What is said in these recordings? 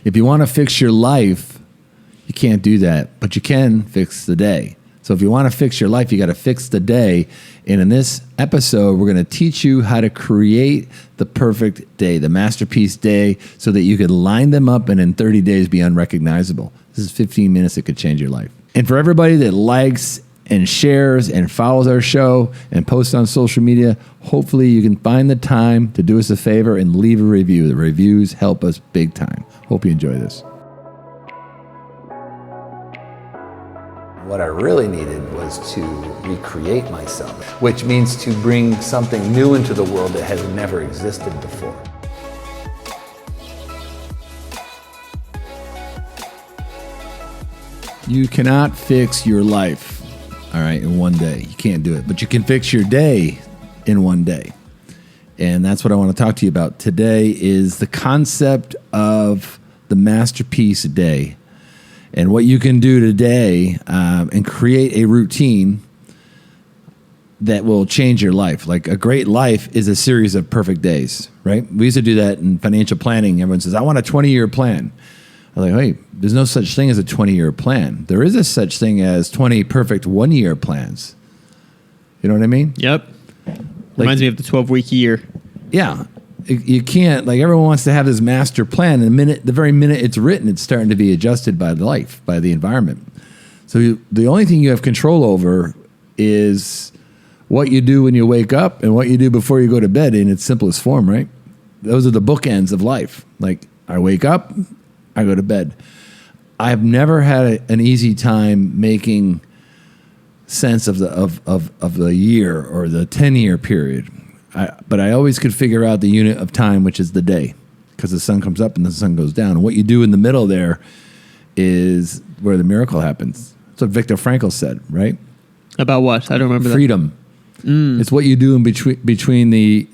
If you want to fix your life, you can't do that, but you can fix the day. So if you want to fix your life, you got to fix the day. And in this episode, we're going to teach you how to create the perfect day, the masterpiece day, so that you could line them up and in 30 days be unrecognizable. This is 15 minutes that could change your life. And for everybody that likes and shares and follows our show and posts on social media, hopefully you can find the time to do us a favor and leave a review. The reviews help us big time. Hope you enjoy this. What I really needed was to recreate myself, which means to bring something new into the world that has never existed before. You cannot fix your life, all right, in one day. You can't do it, but you can fix your day in one day. And that's what I want to talk to you about today is the concept of the masterpiece day. And what you can do today and create a routine that will change your life. Like a great life is a series of perfect days, right? We used to do that in financial planning. Everyone says, I want a 20-year plan. I'm like, hey, there's no such thing as a 20-year plan. There is a such thing as 20 perfect one-year plans. You know what I mean? Yep. Reminds me of the 12-week year. Yeah. You can't, like everyone wants to have this master plan. And the very minute it's written, it's starting to be adjusted by life, by the environment. So the only thing you have control over is what you do when you wake up and what you do before you go to bed in its simplest form, right? Those are the bookends of life. Like I wake up, I go to bed. I've never had an easy time making sense of the year or the 10-year period. But I always could figure out the unit of time, which is the day, because the sun comes up and the sun goes down. And what you do in the middle there is where the miracle happens. That's what Viktor Frankl said, right? About what? I don't remember Freedom. That. It's what you do in between the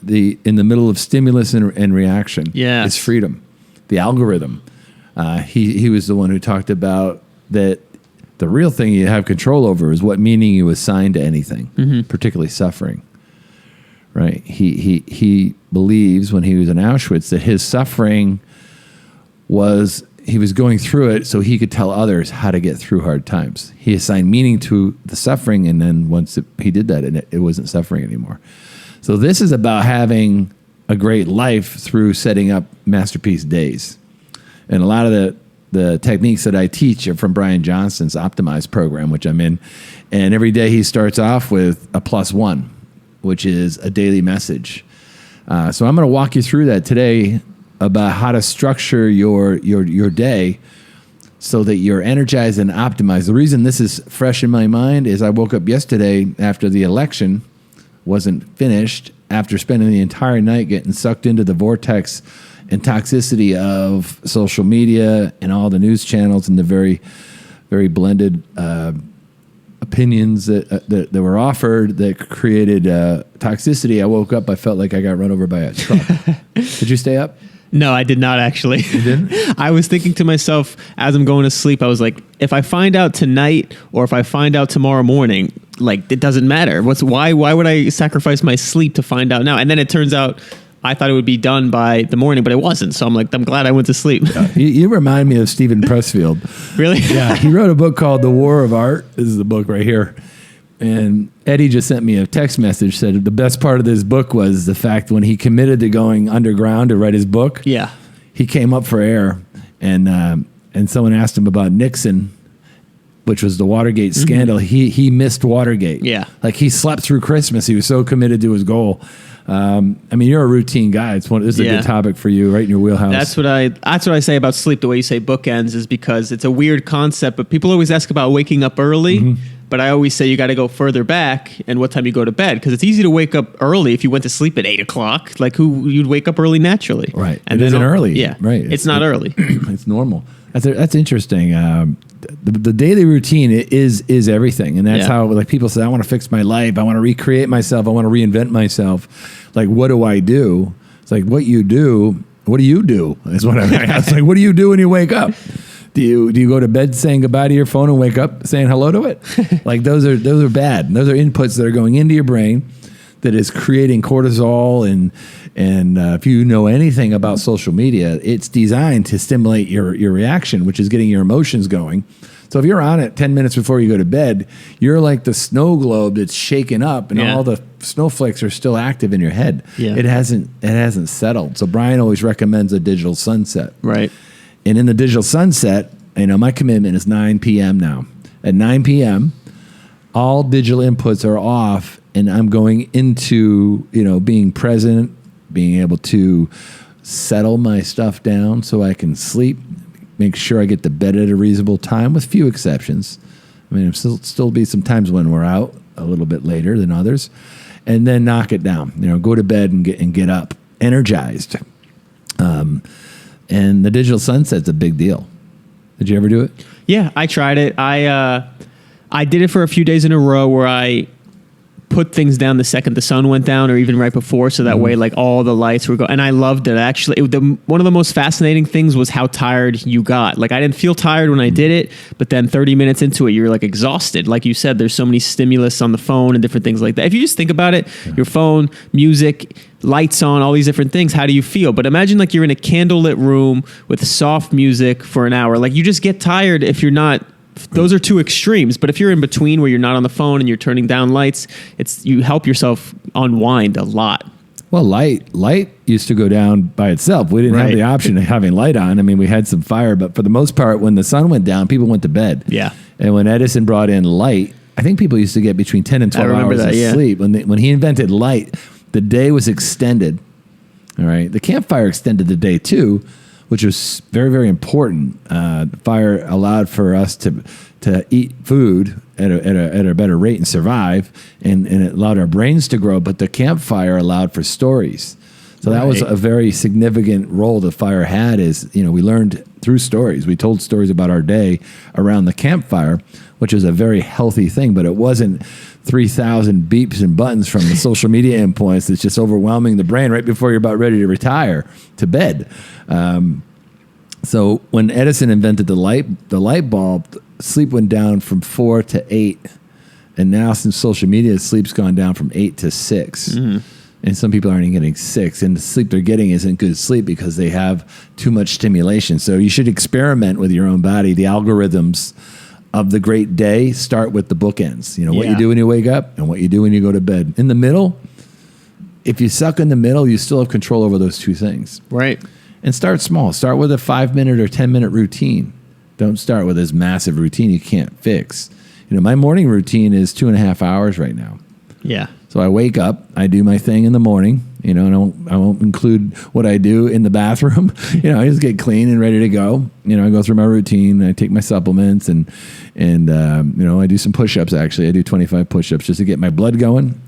in the middle of stimulus and reaction. Yeah, it's freedom. The algorithm. He was the one who talked about that. The real thing you have control over is what meaning you assign to anything, particularly suffering. Right? He believes when he was in Auschwitz that his suffering was he was going through it so he could tell others how to get through hard times. He assigned meaning to the suffering, and then once he did that, it wasn't suffering anymore. So this is about having a great life through setting up masterpiece days. And a lot of the techniques that I teach are from Brian Johnson's Optimize program, which I'm in. And every day he starts off with a +1, which is a daily message. So I'm going to walk you through that today about how to structure your day so that you're energized and optimized. The reason this is fresh in my mind is I woke up yesterday after the election wasn't finished, after spending the entire night getting sucked into the vortex and toxicity of social media and all the news channels and the very, very blended opinions that were offered that created toxicity. I woke up, I felt like I got run over by a truck. Did you stay up? No, I did not actually. You didn't? I was thinking to myself as I'm going to sleep, I was like, if I find out tonight or if I find out tomorrow morning, like it doesn't matter. Why would I sacrifice my sleep to find out now? And then it turns out I thought it would be done by the morning, but it wasn't. So I'm like, I'm glad I went to sleep. You remind me of Stephen Pressfield. Really? Yeah. He wrote a book called The War of Art. This is the book right here. And Eddie just sent me a text message, said the best part of this book was the fact when he committed to going underground to write his book. Yeah. He came up for air, and someone asked him about Nixon, which was the Watergate scandal. He missed Watergate. Yeah. Like he slept through Christmas. He was so committed to his goal. I mean, you're a routine guy. This is a good topic for you, right in your wheelhouse. That's what I say about sleep. The way you say bookends is because it's a weird concept, but people always ask about waking up early. But I always say you got to go further back and what time you go to bed, because it's easy to wake up early if you went to sleep at 8 o'clock. Like you'd wake up early naturally, right? And it isn't early, yeah, right? It's not early. It's normal. That's interesting. The daily routine is everything, and that's how like people say, I want to fix my life, I want to recreate myself, I want to reinvent myself. Like, what do I do? It's like what you do. What do you do? Is what I'm asking. It's like, what do you do when you wake up? Do you go to bed saying goodbye to your phone and wake up saying hello to it? Like those are bad. Those are inputs that are going into your brain that is creating cortisol and if you know anything about social media, it's designed to stimulate your reaction, which is getting your emotions going. So if you're on it 10 minutes before you go to bed, you're like the snow globe that's shaken up and all the snowflakes are still active in your head. Yeah. It hasn't settled. So Brian always recommends a digital sunset. Right. And in the digital sunset, my commitment is 9 p.m. now. At 9 p.m., all digital inputs are off and I'm going into, being present, being able to settle my stuff down so I can sleep. Make sure I get to bed at a reasonable time, with few exceptions. I mean, there'll still be some times when we're out a little bit later than others, and then knock it down. Go to bed and get up energized. And the digital sunset's a big deal. Did you ever do it? Yeah, I tried it. I did it for a few days in a row where I put things down the second the sun went down, or even right before, so that way like all the lights were going. And I loved it. Actually, one of the most fascinating things was how tired you got. Like, I didn't feel tired when I did it, but then 30 minutes into it, you're like exhausted. Like you said, there's so many stimulus on the phone and different things like that. If you just think about it, your phone, music, lights on, all these different things, how do you feel? But imagine like you're in a candlelit room with soft music for an hour. Like, you just get tired if you're not. Those are two extremes, but if you're in between where you're not on the phone and you're turning down lights, you help yourself unwind a lot. Well, light used to go down by itself. We didn't have the option of having light on. I mean, we had some fire, but for the most part, when the sun went down, people went to bed. Yeah. And when Edison brought in light, I think people used to get between 10 and 12 hours of sleep. When he invented light, the day was extended. All right. The campfire extended the day too, which was very, very important. Fire allowed for us to eat food at a better rate and survive, and it allowed our brains to grow. But the campfire allowed for stories. So that was a very significant role the fire had. Is we learned through stories. We told stories about our day around the campfire, which is a very healthy thing. But it wasn't 3,000 beeps and buttons from the social media endpoints that's just overwhelming the brain right before you're about ready to retire to bed. So when Edison invented the light bulb, sleep went down from 4 to 8, and now since social media, sleep's gone down from 8 to 6. Mm-hmm. And some people aren't even getting 6, and the sleep they're getting isn't good sleep because they have too much stimulation. So you should experiment with your own body. The algorithms of the great day start with the bookends. What you do when you wake up and what you do when you go to bed. In the middle, if you suck in the middle, you still have control over those two things. Right. And start small. Start with a 5-minute or 10-minute routine. Don't start with this massive routine you can't fix. My morning routine is 2.5 hours right now. Yeah. So I wake up, I do my thing in the morning, and I won't include what I do in the bathroom. I just get clean and ready to go. I go through my routine, I take my supplements, and I do some push-ups. Actually, I do 25 push-ups just to get my blood going.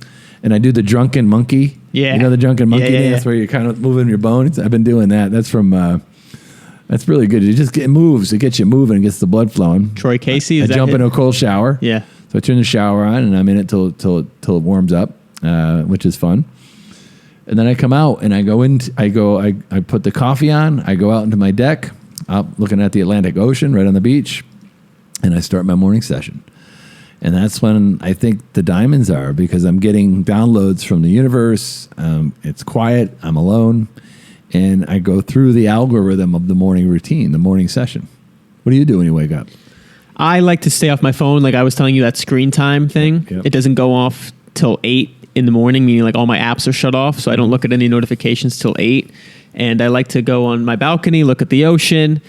And I do the drunken monkey. Yeah. The drunken monkey dance where you're kind of moving your bones. I've been doing that. That's from, that's really good. It moves. It gets you moving. It gets the blood flowing. Troy Casey, I jump into a cold shower. Yeah. So I turn the shower on and I'm in it till it warms up, which is fun. And then I come out and I put the coffee on. I go out into my deck, out looking at the Atlantic Ocean right on the beach, and I start my morning session. And that's when I think the diamonds are, because I'm getting downloads from the universe. It's quiet. I'm alone. And I go through the algorithm of the morning routine, the morning session. What do you do when you wake up? I like to stay off my phone. Like I was telling you, that screen time thing, It doesn't go off till 8 in the morning, meaning like all my apps are shut off. So I don't look at any notifications till 8. And I like to go on my balcony, look at the ocean,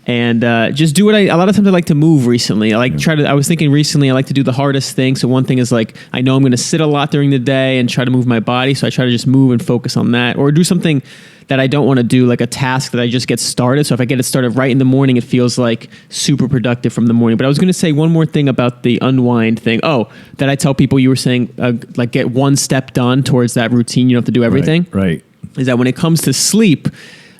and just do a lot of times I like to move recently. I was thinking recently, I like to do the hardest thing. So one thing is like, I know I'm going to sit a lot during the day and try to move my body. So I try to just move and focus on that, or do something that I don't want to do, like a task that I just get started. So if I get it started right in the morning, it feels like super productive from the morning. But I was going to say one more thing about the unwind thing. Oh, that I tell people, you were saying like get one step done towards that routine. You don't have to do everything. Right. Is that when it comes to sleep,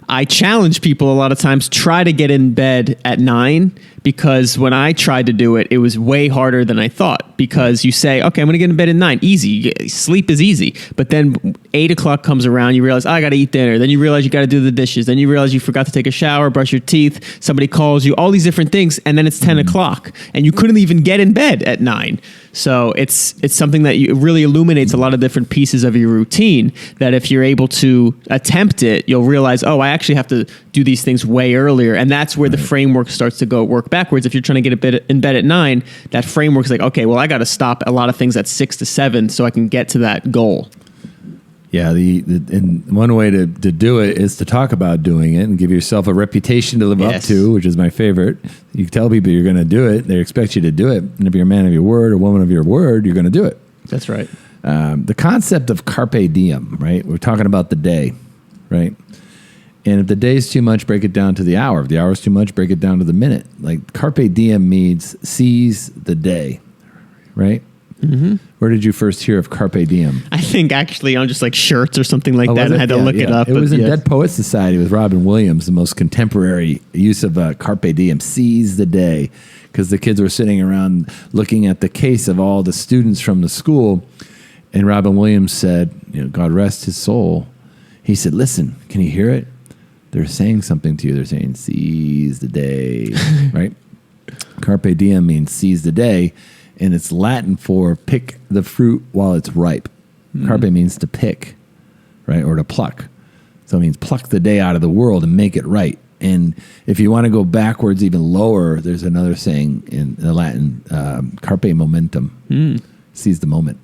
I challenge people a lot of times, try to get in bed at 9, because when I tried to do it, it was way harder than I thought, because you say, okay, I'm going to get in bed at 9. Easy. Sleep is easy. But then 8 o'clock comes around, you realize, I got to eat dinner. Then you realize you got to do the dishes. Then you realize you forgot to take a shower, brush your teeth. Somebody calls you, all these different things. And then it's 10 o'clock and you couldn't even get in bed at 9. So it's something that it really illuminates a lot of different pieces of your routine, that if you're able to attempt it, you'll realize, oh, I actually have to do these things way earlier. And that's where the framework starts to work backwards. If you're trying to get in bed at 9, that framework is like, okay, well, I got to stop a lot of things at 6 to 7 so I can get to that goal. Yeah, and one way to do it is to talk about doing it and give yourself a reputation to live up to, which is my favorite. You tell people you're going to do it, they expect you to do it. And if you're a man of your word or woman of your word, you're going to do it. That's right. The concept of carpe diem, right? We're talking about the day, right? And if the day's too much, break it down to the hour. If the hour's too much, break it down to the minute. Like carpe diem means seize the day, right? Mm-hmm. Where did you first hear of carpe diem? I think actually on just like shirts or something like that. I had to look it up. It was in Dead Poets Society with Robin Williams, the most contemporary use of carpe diem, seize the day, because the kids were sitting around looking at the case of all the students from the school, and Robin Williams said, God rest his soul. He said, listen, can you hear it? They're saying something to you. They're saying, seize the day, right? Carpe diem means seize the day. And it's Latin for pick the fruit while it's ripe. Mm-hmm. Carpe means to pick, right? Or to pluck. So it means pluck the day out of the world and make it right. And if you want to go backwards even lower, there's another saying in the Latin, carpe momentum, seize the moment.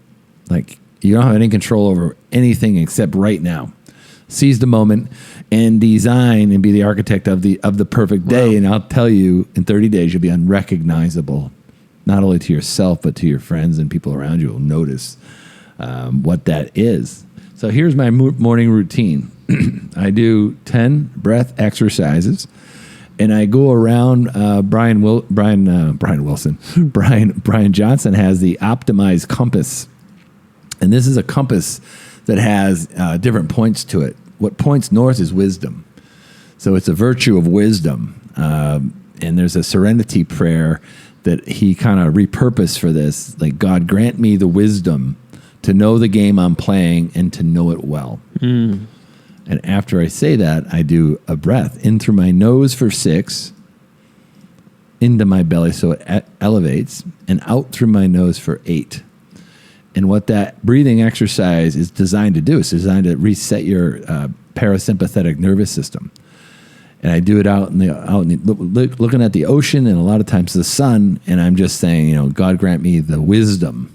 Like you don't have any control over anything except right now. Seize the moment and design and be the architect of the perfect day. Wow. And I'll tell you, in 30 days, you'll be unrecognizable. Not only to yourself, but to your friends and people around you will notice what that is. So here's my morning routine. I do 10 breath exercises, and I go around. Brian Johnson has the optimized compass, and this is a compass that has different points to it. What points north is wisdom. So it's a virtue of wisdom, and there's a serenity prayer that he kind of repurposed for this. Like, God, grant me the wisdom to know the game I'm playing and to know it well. Mm. And after I say that, I do a breath in through my nose for 6, into my belly so it elevates, and out through my nose for 8. And what that breathing exercise is designed to do is designed to reset your parasympathetic nervous system. And I do it out looking at the ocean and a lot of times the sun, and I'm just saying, God grant me the wisdom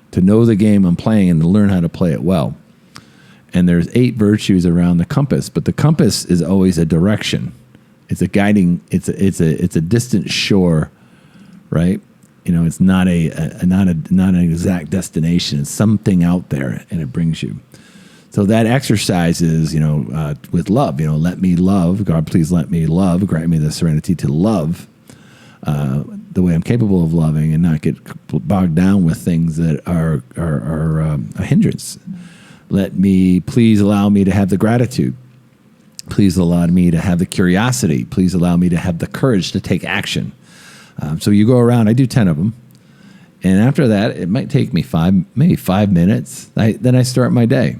to know the game I'm playing and to learn how to play it well. And there's 8 virtues around the compass, but the compass is always a direction. It's a guiding. It's a distant shore, right? It's not an exact destination. It's something out there, and it brings you. So that exercise is, with love, let me love. God, please let me love. Grant me the serenity to love the way I'm capable of loving and not get bogged down with things that are a hindrance. Please allow me to have the gratitude. Please allow me to have the curiosity. Please allow me to have the courage to take action. So you go around, I do 10 of them. And after that, it might take me 5 minutes. Then I start my day.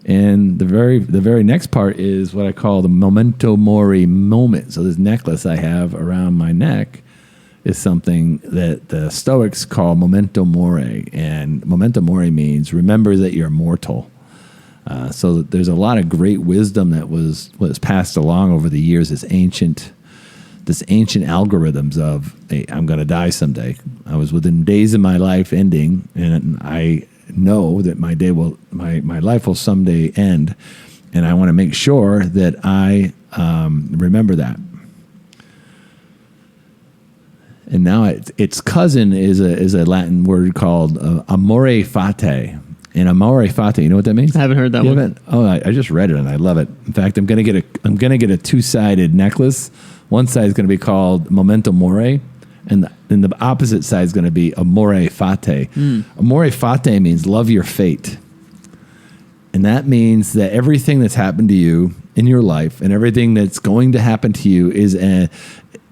And the very next part is what I call the memento mori moment. So this necklace I have around my neck is something that the Stoics call memento mori. And memento mori means remember that you're mortal. So there's a lot of great wisdom that was passed along over the years, this ancient algorithms of, hey, I'm going to die someday. I was within days of my life ending, and I know that my life will someday end, and I want to make sure that I remember that. And now its cousin is a Latin word called amore fati. And amore fati, you know what that means? I haven't heard that one. Oh, I just read it and I love it. In fact, I'm gonna get a 2-sided necklace. One side is going to be called memento mori, and then the opposite side is going to be amore fati. Amore fati means love your fate. And that means that everything that's happened to you in your life and everything that's going to happen to you is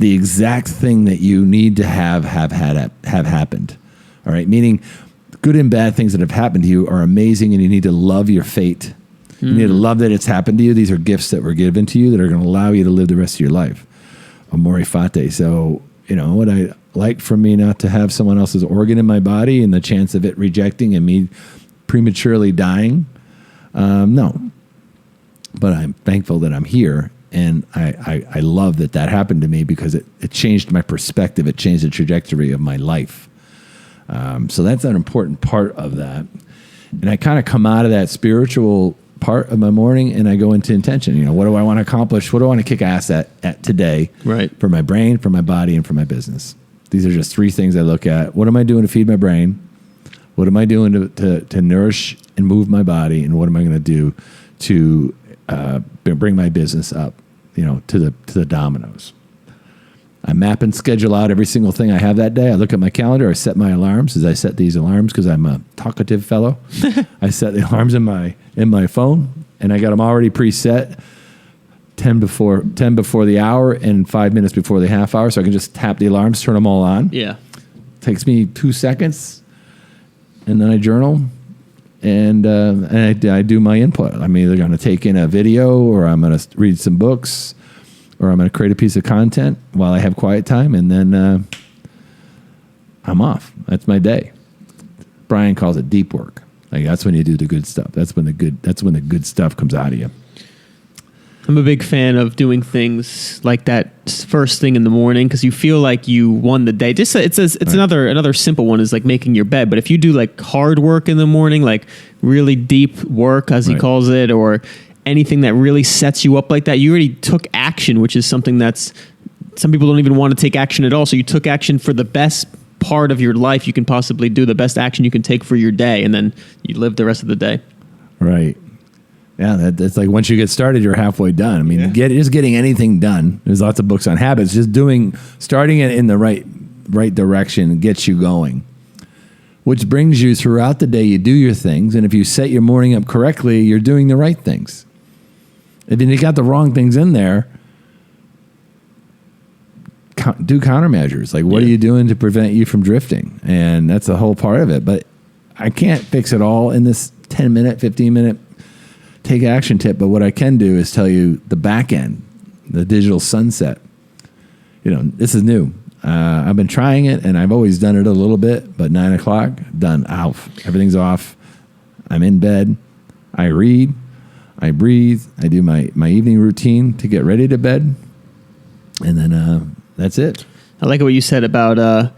the exact thing that you need to have happened. All right, meaning good and bad things that have happened to you are amazing, and you need to love your fate. You need to love that it's happened to you. These are gifts that were given to you that are going to allow you to live the rest of your life. Amore fate. So, would I like for me not to have someone else's organ in my body and the chance of it rejecting and me prematurely dying? No. But I'm thankful that I'm here, and I love that happened to me because it changed my perspective. It changed the trajectory of my life. So that's an important part of that. And I kind of come out of that spiritual part of my morning and I go into intention. What do I want to accomplish? What do I want to kick ass at today? Right. For my brain, for my body, and for my business. These are just three things I look at. What am I doing to feed my brain? What am I doing to nourish and move my body? And what am I going to do to bring my business up, to the dominoes? I map and schedule out every single thing I have that day. I look at my calendar. I set my alarms. As I set these alarms, because I'm a talkative fellow, I set the alarms in my phone, and I got them already preset. 10 before the hour and 5 minutes before the half hour, so I can just tap the alarms, turn them all on. Yeah, takes me 2 seconds, and then I journal, and I do my input. I'm either going to take in a video, or I'm going to read some books, or I'm going to create a piece of content while I have quiet time, and then I'm off. That's my day. Brian calls it deep work. Like, that's when you do the good stuff. That's when the good stuff comes out of you. I'm a big fan of doing things like that first thing in the morning because you feel like you won the day. Just it's right. Another simple one is like making your bed. But if you do like hard work in the morning, like really deep work, as he calls it, or anything that really sets you up like that, you already took action, which is something that's some people don't even want to take action at all. So you took action for the best part of your life you can possibly do, the best action you can take for your day, and then you live the rest of the day. Right. Yeah, that's like once you get started, you're halfway done. I mean, just getting anything done. There's lots of books on habits. Just starting it in the right direction gets you going, which brings you throughout the day. You do your things, and if you set your morning up correctly, you're doing the right things. If you got the wrong things in there, do countermeasures. Like, what are you doing to prevent you from drifting? And that's the whole part of it. But I can't fix it all in this 10-minute, 15-minute take action tip. But what I can do is tell you the back end, the digital sunset. This is new. I've been trying it, and I've always done it a little bit. But 9 o'clock, done. Off. Everything's off. I'm in bed. I read. I breathe. I do my evening routine to get ready to bed. And then that's it. I like what you said about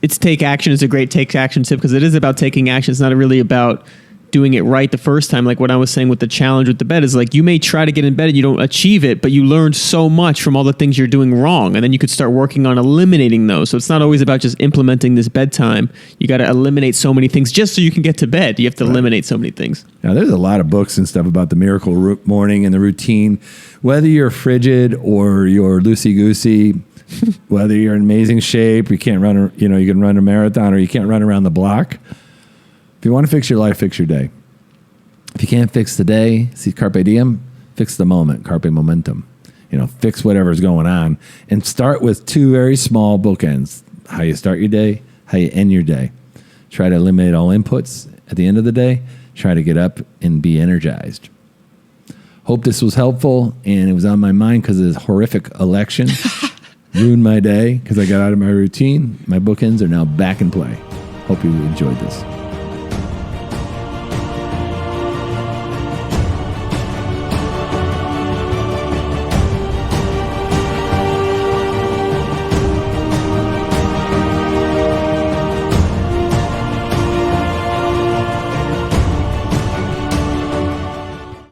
it's take action. It's a great take action tip because it is about taking action. It's not really about doing it right the first time. Like what I was saying with the challenge with the bed is like you may try to get in bed and you don't achieve it, but you learn so much from all the things you're doing wrong. And then you could start working on eliminating those. So it's not always about just implementing this bedtime. You got to eliminate so many things just so you can get to bed. You have to eliminate so many things. Now, there's a lot of books and stuff about the miracle morning and the routine. Whether you're frigid or you're loosey-goosey, whether you're in amazing shape, you can't run, you can run a marathon or you can't run around the block. If you want to fix your life, fix your day. If you can't fix the day, see carpe diem, fix the moment, carpe momentum. Fix whatever's going on and start with 2 very small bookends. How you start your day, how you end your day. Try to eliminate all inputs at the end of the day. Try to get up and be energized. Hope this was helpful, and it was on my mind because of this horrific election. Ruined my day because I got out of my routine. My bookends are now back in play. Hope you enjoyed this.